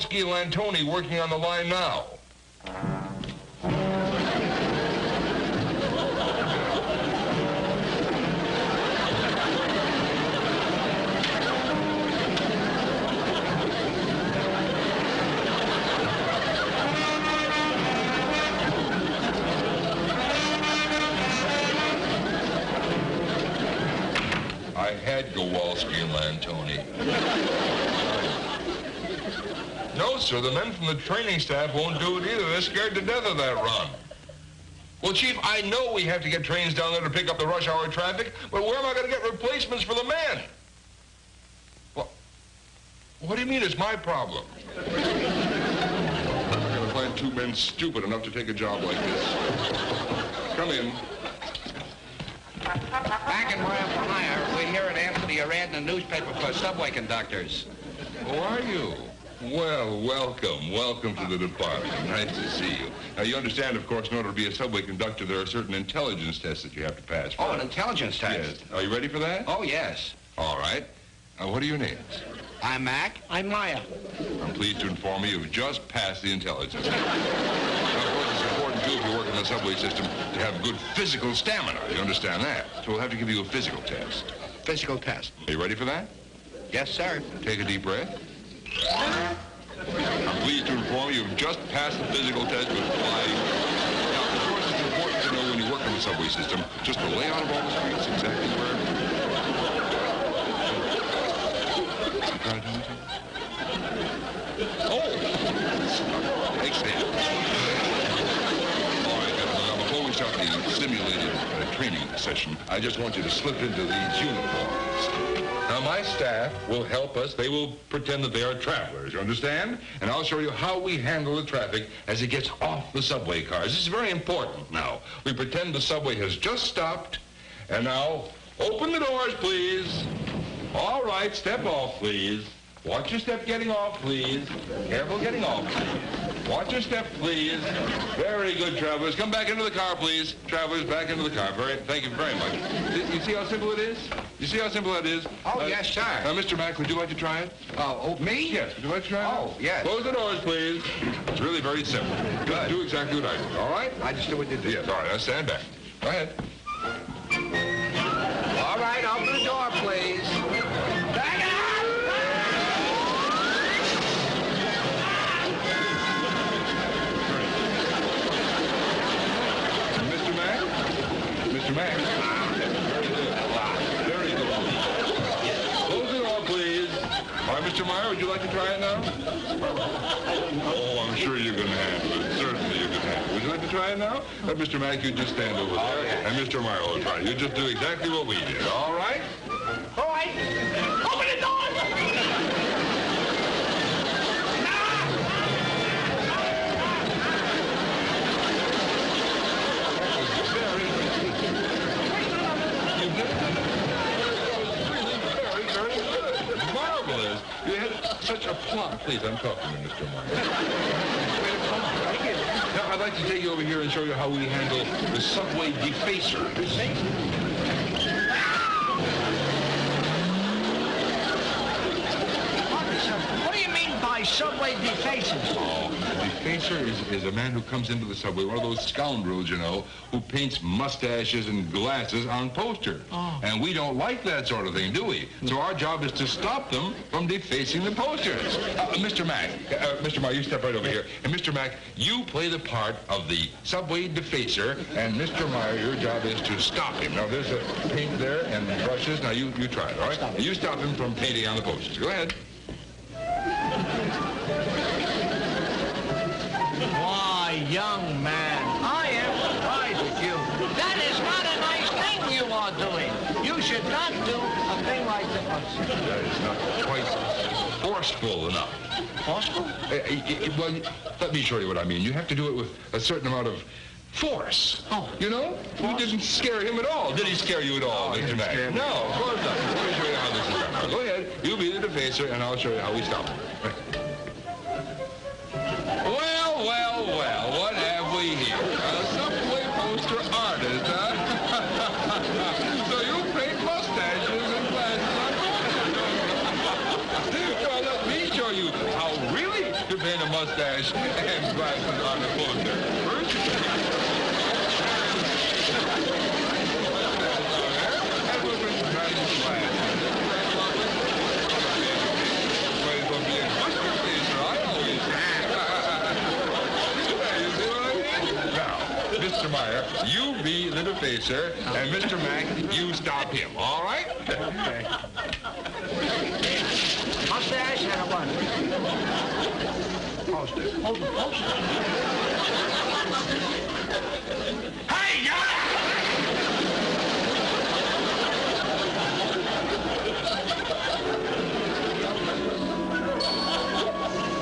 Kowalski and Lantoni working on the line now. I had Kowalski and Lantoni. No, sir, the men from the training staff won't do it either. They're scared to death of that run. Well, Chief, I know we have to get trains down there to pick up the rush hour traffic, but where am I going to get replacements for the men? Well, what do you mean it's my problem? I'm going to find two men stupid enough to take a job like this. Come in. Mack and Myer, we're here at Anthony. You're ad in the newspaper for subway conductors. Who are you? Well, welcome to the department. Nice to see you. Now, you understand, of course, in order to be a subway conductor, there are certain intelligence tests that you have to pass. Oh, an intelligence test? Yes. Are you ready for that? Oh, yes. All right. What are your names? I'm Mack. I'm Myer. I'm pleased to inform you you've just passed the intelligence test. Now, of course, it's important, too, if you work in the subway system, to have good physical stamina. You understand that? So we'll have to give you a physical test. Physical test. Are you ready for that? Yes, sir. Take a deep breath. I'm pleased to inform you you've just passed the physical test with flying. Now, of course, it's important to know when you work in the subway system, just the layout of all the streets, exactly where... Oh! Excellent. All right, now, before we start the simulated training session, I just want you to slip into these uniforms. Now, my staff will help us. They will pretend that they are travelers, you understand? And I'll show you how we handle the traffic as it gets off the subway cars. This is very important now. We pretend the subway has just stopped. And now, open the doors, please. All right, step off, please. Watch your step getting off, please. Careful getting off, please. Watch your step, please. Very good, travelers. Come back into the car, please. Travelers, back into the car. Thank you very much. You see how simple it is? You see how simple that is? Oh, yes, sir. Now, Mr. Mack, would you like to try it? Oh, me? Yes. Would you like to try it? Oh, yes. Close the doors, please. It's really very simple. Good. Do exactly what I did, all right? I just do what you did. Yes, all right. Now stand back. Go ahead. All right, open the door, please. Back up! Mr. Mack. Very good. Close the door, please. All right, Mr. Myer, would you like to try it now? Oh, I'm sure you can handle it. Certainly you can handle it. Would you like to try it now? Mr. Mack, you just stand over there. Yeah. And Mr. Myer will try it. You just do exactly what we did. All right? All right. Open the door! You had such a plot. Please, I'm talking to Mr. Myer. Now, I'd like to take you over here and show you how we handle the subway defacer. What do you mean by subway defacers? Oh, a defacer is a man who comes into the subway, one of those scoundrels, you know, who paints mustaches and glasses on posters. Oh. And we don't like that sort of thing, do we? So our job is to stop them from defacing the posters. Mr. Mack, Mr. Myer, you step right over here. And Mr. Mack, you play the part of the subway defacer, and Mr. Myer, your job is to stop him. Now, there's a paint there and brushes. Now, you try it, all right? And you stop him from painting on the posters. Go ahead. Why, young man, I am surprised at you. That is not a nice thing you are doing. You should not do a thing like this. That is not quite forceful enough. Forceful? Well, let me show you what I mean. You have to do it with a certain amount of force. Oh. You know? You didn't scare him at all. Did he scare you at all, Mr. Mack? No, of course not. Let me show you how this is done. Now, go ahead. You be the defacer, and I'll show you how we stop him. Well, what have we here? A subway poster artist, huh? So you paint mustaches and glasses on posters. Well, let me show you how really to a mustache and glasses on the poster. First, that was a nice glass. Well, it'll be a Buster facer, I always say. You see what I mean? Now, Mr. Myer, you be the defacer, and Mr. Mack, you stop him, all right? Okay. Mustache and a what? Poster. Hold the poster. Hey,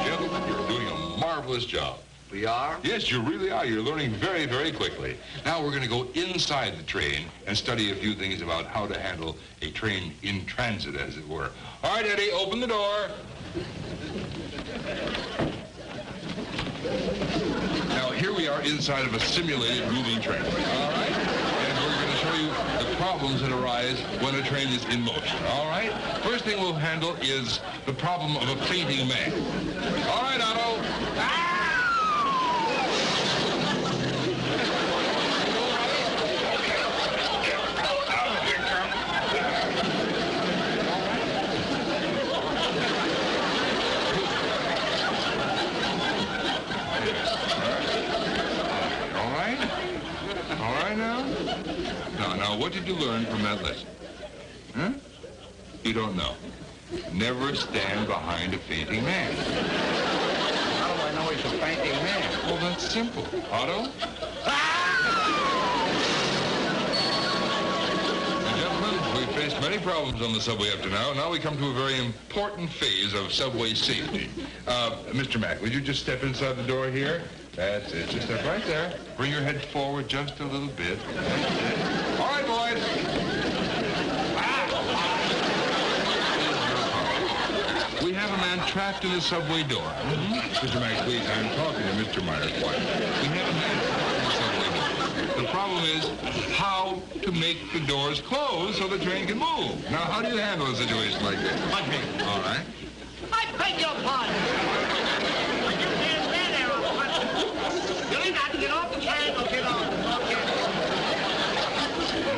Gentlemen, you're doing a marvelous job. We are? Yes, you really are. You're learning very, very quickly. Now we're going to go inside the train and study a few things about how to handle a train in transit, as it were. All right, Eddie, open the door. Now, here we are inside of a simulated moving train. All right? And we're going to show you the problems that arise when a train is in motion. All right? First thing we'll handle is the problem of a fainting man. All right, Otto. Now, what did you learn from that lesson? Huh? You don't know. Never stand behind a fainting man. How do I know he's a fainting man? Well, that's simple. Otto? Gentlemen, we've faced many problems on the subway up to now. Now we come to a very important phase of subway safety. Mr. Mack, would you just step inside the door here? That's it. Just step right there. Bring your head forward just a little bit. That's it. All right, boys. We have a man trapped in the subway door. Mr. Mack, please, I'm talking to Mr. Myer. Quiet. We have a man trapped in the subway door. The problem is how to make the doors close so the train can move. Now, how do you handle a situation like this? Okay. All right. I beg your pardon. Get off the train or get off. Okay.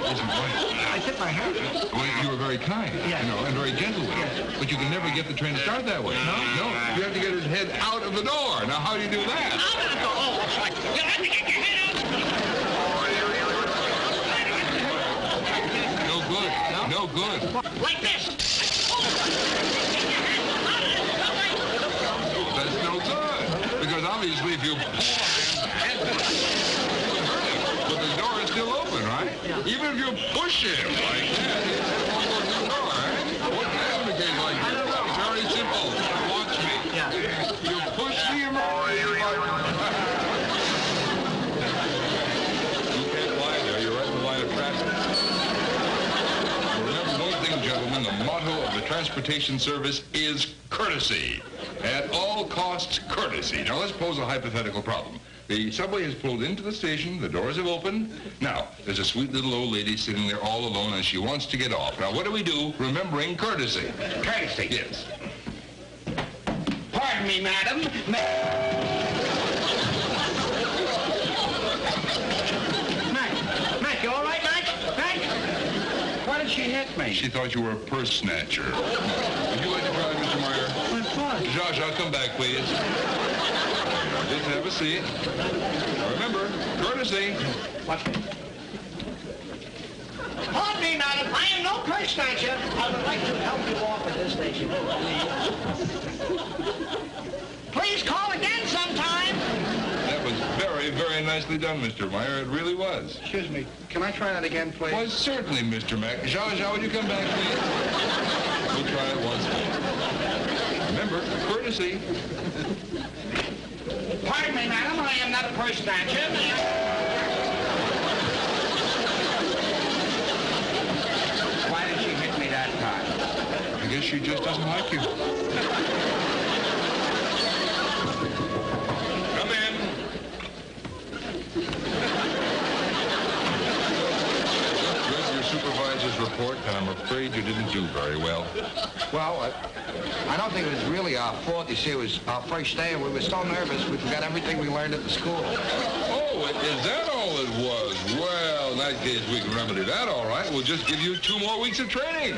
Listen, boy. I tip my hat. Well, you were very kind, Yes. you know, and very gentle with him. Yes. But you can never get the train to start that way. No. You have to get his head out of the door. Now, how do you do that? Out of the door. Oh, that's right. You have to get your head out. No good. No good. Like this. That's no good. Because obviously, if you pull but the door is still open, right? Yeah. Even if you push him like that, he won't go through the door, right? What can happen in a case like this? It's very simple. Watch me. Yeah. You push the emergency button. You can't lie there. You're right in the line of traffic. Remember one thing, gentlemen. The motto of the transportation service is courtesy. At all costs, courtesy. Now, let's pose a hypothetical problem. The subway has pulled into the station. The doors have opened. Now, there's a sweet little old lady sitting there all alone, and she wants to get off. Now, what do we do? Remembering courtesy. Courtesy. Yes. Pardon me, madam. Mac, you all right, Mac? Why did she hit me? She thought you were a purse snatcher. Would you like to try, Mr. Myer? My purse. Josh, I'll come back, please. Just have a seat. Now, remember, courtesy. Watch me. Pardon me, madam. I am no purse snatcher. I would like to help you off at this station. Please call again sometime. That was very, very nicely done, Mr. Myer. It really was. Excuse me. Can I try that again, please? Why, certainly, Mr. Mack. Jean, would you come back, please? We'll try it once more. Remember, courtesy. Pardon me, madam. I am not a purse snatcher. Why did she hit me that time? I guess she just doesn't like you. Come in. Good, your supervisor's report, and I'm afraid you didn't do very well. Well, I don't think it was really our fault. You see, it was our first day, and we were so nervous we forgot everything we learned at the school. Oh, is that all it was? Well, in that case, we can remedy that, all right. We'll just give you 2 more weeks of training.